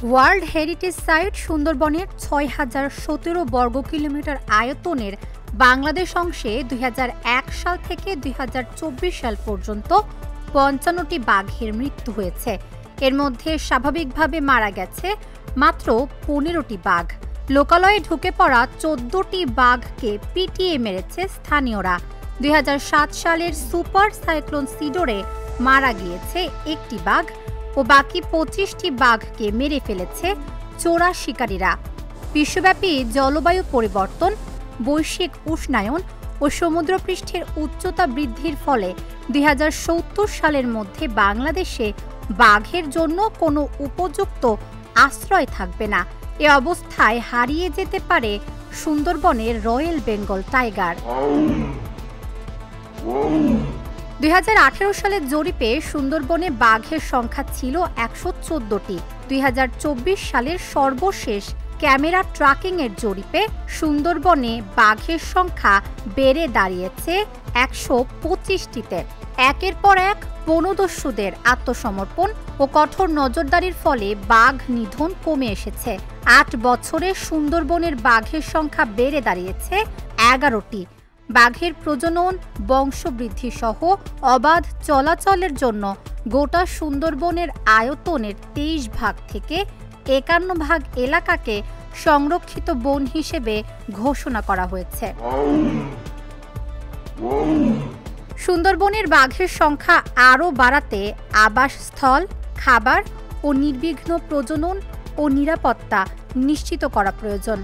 World heritage site সুন্দরবনের ৬,০১৭ বর্গ kilometre আয়তনের বাংলাদেশ অংশে ২০০১ সাল থেকে ২০২৪ সাল পর্যন্ত ৫৫টি বাঘের মৃত্যু হয়েছে। এর মধ্যে স্বাভাবিকভাবে মারা গেছে মাত্র ১৫টি বাঘ। লোকালয়ে ঢুকে পড়া ১৪টি বাঘকে পিটিয়ে মেরেছে স্থানীয়রা। ২০০৭ সালের সুপার সাইক্লোন সিডোরে মারা গিয়েছে একটি বাঘ ও বাকি ২৫টি বাঘকে মেরে ফেলেছে চোরা শিকারীরা। বিশ্বব্যাপী জলবায়ু পরিবর্তন, বৈশ্বিক উষ্ণায়ন ও সমুদ্রপৃষ্ঠের উচ্চতা বৃদ্ধির ফলে ২০৭০ সালের মধ্যে বাংলাদেশে বাঘের জন্য কোনো উপযুক্ত আশ্রয় থাকবে না। এ অবস্থায় হারিয়ে যেতে পারে সুন্দরবনের রয়্যাল বেঙ্গল টাইগার। ২০১৮ সালের জরিপে সুন্দরবনে বাঘের সংখ্যা ছিল ১১৪টি। ২০২৪ সালের সর্বশেষ ক্যামেরা ট্র্যাকিংয়ের জরিপে সুন্দরবনে বাঘের সংখ্যা বেড়ে দাঁড়িয়েছে ১২৫টিতে। একের পর এক বনদস্যুদের আত্মসমর্পণ ও কঠোর নজরদারির ফলে বাঘ নিধন কমে এসেছে। ৮ বছরে সুন্দরবনের বাঘের সংখ্যা বেড়ে দাঁড়িয়েছে ১১টি। বাঘের প্রজনন, বংশবৃদ্ধি সহ অবাধ চলাচলের জন্য গোটা সুন্দরবনের আয়তনের ২৩ ভাগ থেকে ৫১ ভাগ এলাকাকে সংরক্ষিত বন হিসেবে ঘোষণা করা হয়েছে। সুন্দরবনের বাঘের সংখ্যা আরও বাড়াতে আবাসস্থল, খাবার ও নির্বিঘ্ন প্রজনন ও নিরাপত্তা নিশ্চিত করা প্রয়োজন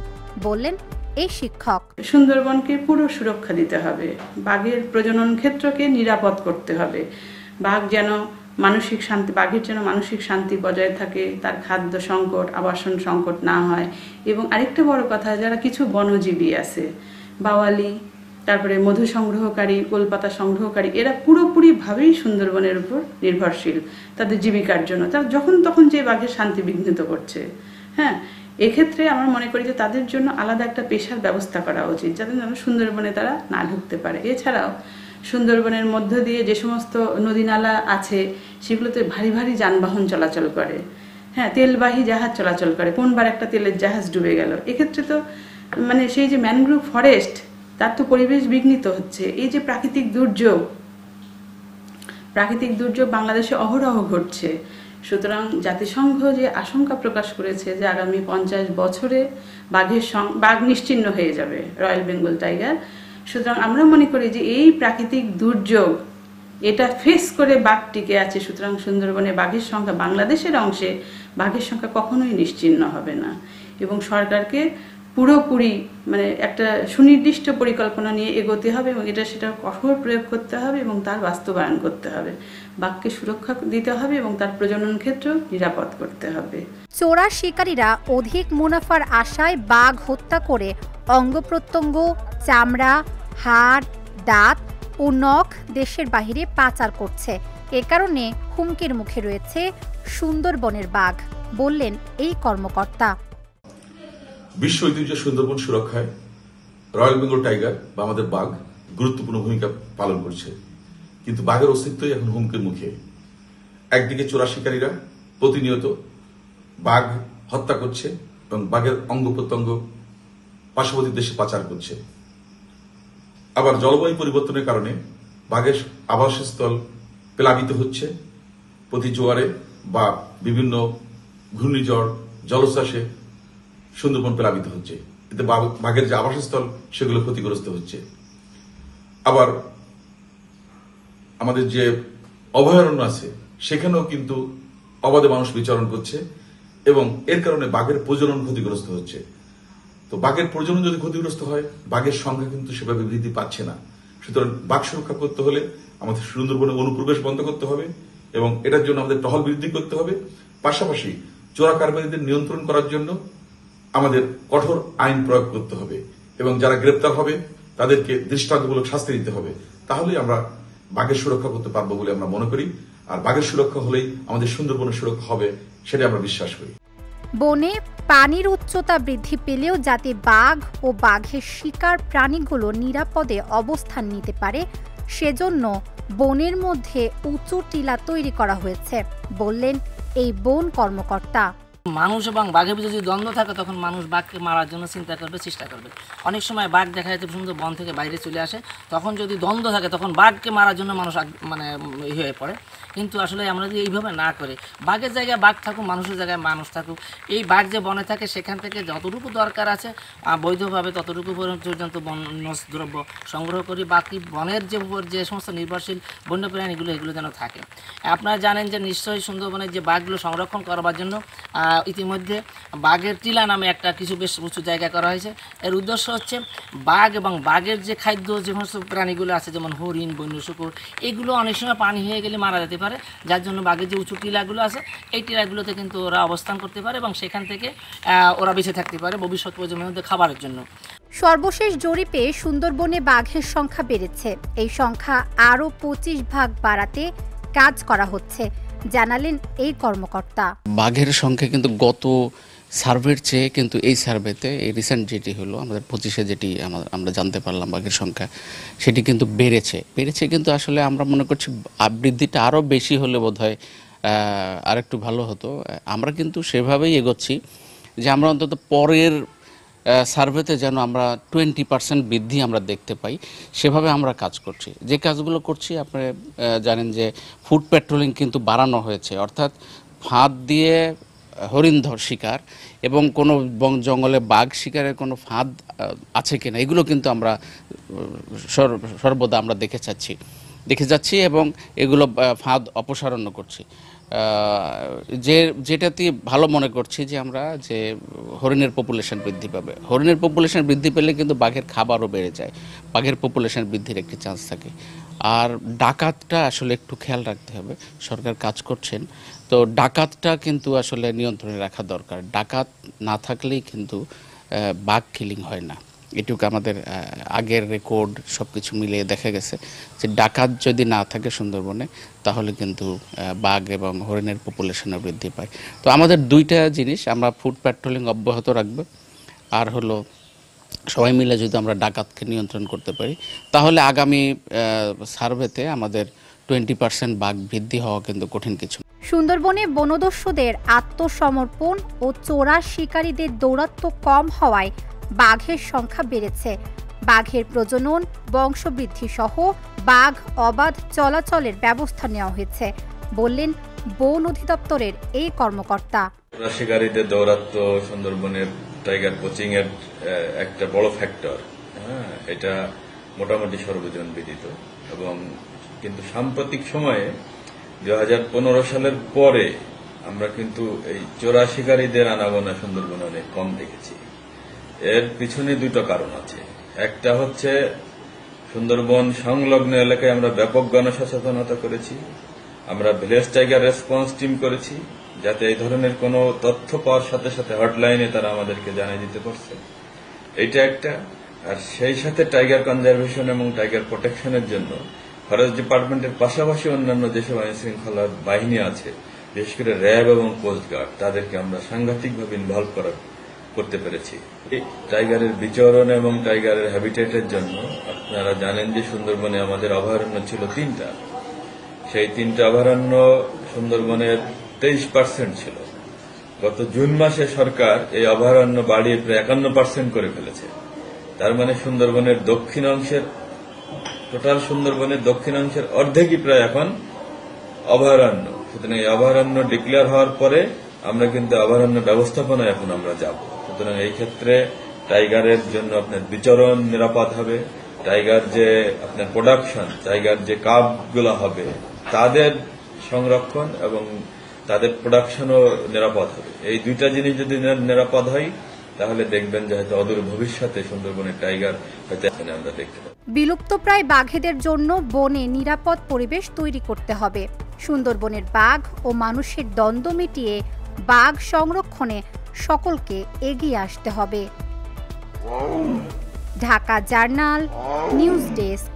বললেন এই শিক্ষক। সুন্দরবনকে পুরো সুরক্ষা দিতে হবে, বাঘের প্রজনন ক্ষেত্রকে নিরাপদ করতে হবে, বাঘের যেন মানসিক শান্তি বজায় থাকে, তার খাদ্য সংকট, আবাসন সংকট না হয়। এবং আরেকটা বড় কথা, যারা কিছু বনজীবী আছে, বাওয়ালি, তারপরে মধু সংগ্রহকারী, কলপাতা সংগ্রহকারী, এরা পুরোপুরিভাবেই সুন্দরবনের উপর নির্ভরশীল তাদের জীবিকার জন্য। তারা যখন তখন যে বাঘের শান্তি বিঘ্নিত করছে, হ্যাঁ, এক্ষেত্রে আমরা মনে করি যে তাদের জন্য আলাদা একটা পেশার ব্যবস্থা করা উচিত, যাতে সুন্দরবনে তারা না ঢুকতে পারে। এছাড়াও সুন্দরবনের মধ্য দিয়ে যে সমস্ত নদী নালা আছে সেগুলোতে ভারী ভারী যানবাহন চলাচল করে, হ্যাঁ, তেলবাহী জাহাজ চলাচল করে। কোনবার একটা তেলের জাহাজ ডুবে গেল। এক্ষেত্রে তো সেই যে ম্যানগ্রোভ ফরেস্ট, তার তো পরিবেশ বিঘ্নিত হচ্ছে। এই যে প্রাকৃতিক দুর্যোগ বাংলাদেশে অহরহ ঘটছে। সুতরাং জাতিসংঘ যে আশঙ্কা প্রকাশ করেছে যে আগামী ৫০ বছরে বাঘ নিশ্চিহ্ন হয়ে যাবে, রয়্যাল বেঙ্গল টাইগার। সুতরাং আমরা মনে করি যে এই প্রাকৃতিক দুর্যোগ এটা ফেস করে বাঘ টিকে আছে। সুতরাং সুন্দরবনে বাঘের সংখ্যা, বাংলাদেশের অংশে বাঘের সংখ্যা কখনোই নিশ্চিহ্ন হবে না। এবং সরকারকে পুরোপুরি একটা সুনির্দিষ্ট পরিকল্পনা নিয়ে এগোতে হবে এবং সেটার কঠোর প্রয়োগ করতে হবে এবং তার বাস্তবায়ন করতে হবে। বাঘকে সুরক্ষা দিতে হবে এবং তার প্রজনন ক্ষেত্র নিরাপদ করতে হবে। চোরা শিকারীরা অধিক মুনাফার আশায় বাঘ হত্যা করে অঙ্গ প্রত্যঙ্গ, চামড়া, হাড়, দাঁত ও নখ দেশের বাহিরে পাচার করছে। এ কারণে হুমকির মুখে রয়েছে সুন্দরবনের বাঘ বললেন এই কর্মকর্তা। বিশ্ব ঐতিহ্য সুন্দরবন সুরক্ষায় রয়্যাল বেঙ্গল টাইগার বা আমাদের বাঘ গুরুত্বপূর্ণ ভূমিকা পালন করছে, কিন্তু বাঘের অস্তিত্বই এখন হুমকির মুখে। একদিকে চোরা শিকারীরা প্রতিনিয়ত বাঘ হত্যা করছে এবং বাঘের অঙ্গ প্রত্যঙ্গ পার্শ্ববর্তী দেশে পাচার করছে। আবার জলবায়ু পরিবর্তনের কারণে বাঘের আবাসস্থল প্লাবিত হচ্ছে। প্রতি জোয়ারে বা বিভিন্ন ঘূর্ণিঝড়, জলোচ্ছ্বাসে সুন্দরবন প্লাবিত হচ্ছে। এতে বাঘের যে আবাসস্থল সেগুলো ক্ষতিগ্রস্ত হচ্ছে। আবার আমাদের যে অভয়ারণ্য আছে সেখানেও কিন্তু অবাধে মানুষ বিচরণ করছে এবং এর কারণে বাঘের প্রজনন ক্ষতিগ্রস্ত হচ্ছে। তো বাঘের প্রজনন যদি ক্ষতিগ্রস্ত হয়, বাঘের সংখ্যা কিন্তু সেভাবে বৃদ্ধি পাচ্ছে না। সুতরাং বাঘ সুরক্ষা করতে হলে আমাদের সুন্দরবনে অনুপ্রবেশ বন্ধ করতে হবে এবং এটার জন্য আমাদের টহল বৃদ্ধি করতে হবে। পাশাপাশি চোরা কারবারিদের নিয়ন্ত্রণ করার জন্য আমাদের কঠোর আইন প্রয়োগ করতে হবে এবং যারা গ্রেপ্তার হবে তাদেরকে দৃষ্টান্তমূলক শাস্তি দিতে হবে। তাহলেই আমরা বাঘের সুরক্ষা করতে পারবো বলে আমরা মনে করি। আর বাঘের সুরক্ষা হলেই আমাদের সুন্দরবনের সুরক্ষা হবে, সেটা আমরা বিশ্বাস করি। বনে পানির উচ্চতা বৃদ্ধি পেলেও যাতে বাঘ ও বাঘের শিকার প্রাণীগুলো নিরাপদে অবস্থান নিতে পারে সেজন্য বনের মধ্যে উঁচু টিলা তৈরি করা হয়েছে বললেন এই বন কর্মকর্তা। মানুষ এবং বাঘের ভিতরে যদি দ্বন্দ্ব থাকে তখন মানুষ বাঘকে মারার জন্য চিন্তা করবে, চেষ্টা করবে। অনেক সময় বাঘ দেখা যাচ্ছে সুন্দর বন থেকে বাইরে চলে আসে, তখন যদি দ্বন্দ্ব থাকে তখন বাঘকে মারার জন্য মানুষ মানে হয়ে পড়ে। কিন্তু আসলে আমরা যদি এইভাবে না করে, বাঘের জায়গায় বাঘ থাকুক, মানুষের জায়গায় মানুষ থাকুক, এই বাঘ যে বনে থাকে সেখান থেকে যতটুকু দরকার আছে বৈধভাবে ততটুকু পর্যন্ত বন্যদ্রব্য সংগ্রহ করি, বাকি বনের যে সমস্ত নির্ভরশীল বন্যপ্রাণীগুলো এগুলো যেন থাকে। আপনারা জানেন যে নিশ্চয়ই সুন্দরবনের যে বাঘগুলো সংরক্ষণ করবার জন্য ইতিমধ্যে বাঘের টিলা নামে একটা কিছু বেশ উঁচু জায়গা করা হয়েছে। এর উদ্দেশ্য হচ্ছে বাঘ এবং বাঘের যে খাদ্য যে সমস্ত প্রাণীগুলো আছে, যেমন হরিণ, বন্য শুকুর, এগুলো অনেক সময় পানি হয়ে গেলে মারা যেতে পারে, যার জন্য বাঘের যে উঁচু টিলাগুলো আছে এই টিলাগুলোতে কিন্তু ওরা অবস্থান করতে পারে এবং সেখান থেকে ওরা বেঁচে থাকতে পারে ভবিষ্যৎ প্রজন্মের মধ্যে খাবারের জন্য। সর্বশেষ জরিপে সুন্দরবনে বাঘের সংখ্যা বেড়েছে। এই সংখ্যা আরও 25 ভাগ বাড়াতে কাজ করা হচ্ছে, জানালেন এই কর্মকর্তা। বাঘের সংখ্যা কিন্তু গত সার্ভের চেয়ে কিন্তু এই সার্ভেতে এই রিসেন্ট যেটি হলো আমাদের 25-এ যেটি আমরা জানতে পারলাম বাঘের সংখ্যা, সেটি কিন্তু বেড়েছে কিন্তু আসলে আমরা মনে করছি বৃদ্ধিটা আরও বেশি হলে বোধহয় আরেকটু ভালো হতো। আমরা কিন্তু সেভাবেই এগোচ্ছি যে আমরা অন্তত পরের সার্ভেতে যেন আমরা 20% বৃদ্ধি আমরা দেখতে পাই, সেভাবে আমরা কাজ করছি। যে কাজগুলো করছি আপনারা জানেন যে ফুড পেট্রোলিং কিন্তু বাড়ানো হয়েছে, অর্থাৎ ফাঁদ দিয়ে হরিণ শিকার এবং কোনো বন জঙ্গলে বাঘ শিকারের কোনো ফাঁদ আছে কিনা এগুলো কিন্তু আমরা সর্বদা আমরা দেখে যাচ্ছি এবং এগুলো ফাঁদ অপসারণ করছি। যেটাতে ভালো মনে করছি যে আমরা যে হরিণের পপুলেশন বৃদ্ধি পাবে, হরিণের পপুলেশন বৃদ্ধি পেলে কিন্তু বাঘের খাবারও বেড়ে যায়, বাঘের পপুলেশন বৃদ্ধির একটি চান্স থাকে। আর ডাকাতটা আসলে একটু খেয়াল রাখতে হবে, সরকার কাজ করছেন, তো ডাকাতটা কিন্তু আসলে নিয়ন্ত্রণে রাখা দরকার। ডাকাত না থাকলেই কিন্তু বাঘ কিলিং হয় না, এটুকু আমাদের আগের রেকর্ড সব কিছু মিলিয়ে দেখা গেছে যে ডাকাত যদি না থাকে সুন্দরবনে তাহলে কিন্তু বাঘ এবং হরিণের পপুলেশনও বৃদ্ধি পায়। তো আমাদের দুইটা জিনিস, আমরা ফুড প্যাট্রোলিং অব্যাহত রাখবো, আর হলো সবাই মিলে যদি আমরা ডাকাতকে নিয়ন্ত্রণ করতে পারি তাহলে আগামী সার্ভেতে আমাদের 20% বাঘ বৃদ্ধি হওয়া কিন্তু কঠিন কিছু। সুন্দরবনে বনদস্যুদের আত্মসমর্পণ ও চোরা শিকারীদের দৌরাত্ম্য কম হওয়ায় বাঘের সংখ্যা বেড়েছে। বাঘের প্রজনন, বংশবৃদ্ধি সহ বাঘ অবাধ চলাচলের ব্যবস্থা নেওয়া হয়েছে, বললেন বন অধিদপ্তরের এই কর্মকর্তা। চোরা শিকারীদের দৌরাত্ম্য সুন্দরবনের টাইগার কোচিং এর একটা বড় ফ্যাক্টর, এটা মোটামুটি সর্বজন বিদিত। এবং কিন্তু সাম্প্রতিক সময়ে 2015 সালের পরে আমরা কিন্তু এই চোরা শিকারীদের আনাগোনা সুন্দরবনে অনেক কম দেখেছি। এর পিছনে দুটো কারণ আছে। একটা হচ্ছে সুন্দরবন সংলগ্ন এলাকায় আমরা ব্যাপক গণসচেতনতা করেছি, আমরা ভিলেজ টাইগার রেসপন্স টিম করেছি, যাতে এই ধরনের কোনো তথ্য পাওয়ার সাথে সাথে হটলাইনে তারা আমাদেরকে জানিয়ে দিতে পারছে, এইটা একটা। আর সেই সাথে টাইগার কনজারভেশন এবং টাইগার প্রোটেকশনের জন্য ফরেস্ট ডিপার্টমেন্টের পাশাপাশি অন্যান্য যেসব আইন শৃঙ্খলা বাহিনী আছে, বিশেষ করে র্যাব এবং কোস্টগার্ড, তাদেরকে আমরা সাংঘাতিকভাবে ইনভলভ করতে পেরেছি। টাইগারের বিচরণ এবং টাইগারের হ্যাবিটেটের জন্য আপনারা জানেন যে সুন্দরবনে আমাদের অভয়ারণ্য ছিল 3টা। সেই 3টা অভয়ারণ্য সুন্দরবনের 23% ছিল। গত জুন মাসে সরকার এই অভয়ারণ্য বাড়িয়ে প্রায় 51% করে ফেলেছে। তার মানে সুন্দরবনের দক্ষিণাংশের টোটাল সুন্দরবনের দক্ষিণাংশের অর্ধেকই প্রায় এখন অভয়ারণ্য। সুতরাং এই অভয়ারণ্য ডিক্লেয়ার হওয়ার পরে আমরা কিন্তু অভয়ারণ্য ব্যবস্থাপনায় এখন আমরা যাব। সুতরাং এই ক্ষেত্রে টাইগারের জন্য আপনার বিচরণ নিরাপদ হবে, টাইগার যে আপনার প্রোডাকশন, টাইগার যে কাবগুলো হবে তাদের সংরক্ষণ এবং তাদের প্রোডাকশনও নিরাপদ হবে। এই দুইটা জিনিস যদি নিরাপদ হয় তাহলে দেখবেন যে হয়তো অদূর ভবিষ্যতে সুন্দরবনের টাইগার হয়তো এখানে আমরা দেখতে পাবো। বিলুপ্তপ্রায় বাঘেদের জন্য বনে নিরাপদ পরিবেশ তৈরি করতে হবে। সুন্দরবনের বাঘ ও মানুষের দ্বন্দ্ব মিটিয়ে বাঘ সংরক্ষণে সকলকে এগিয়ে আসতে হবে। Dhaka journal, news desk.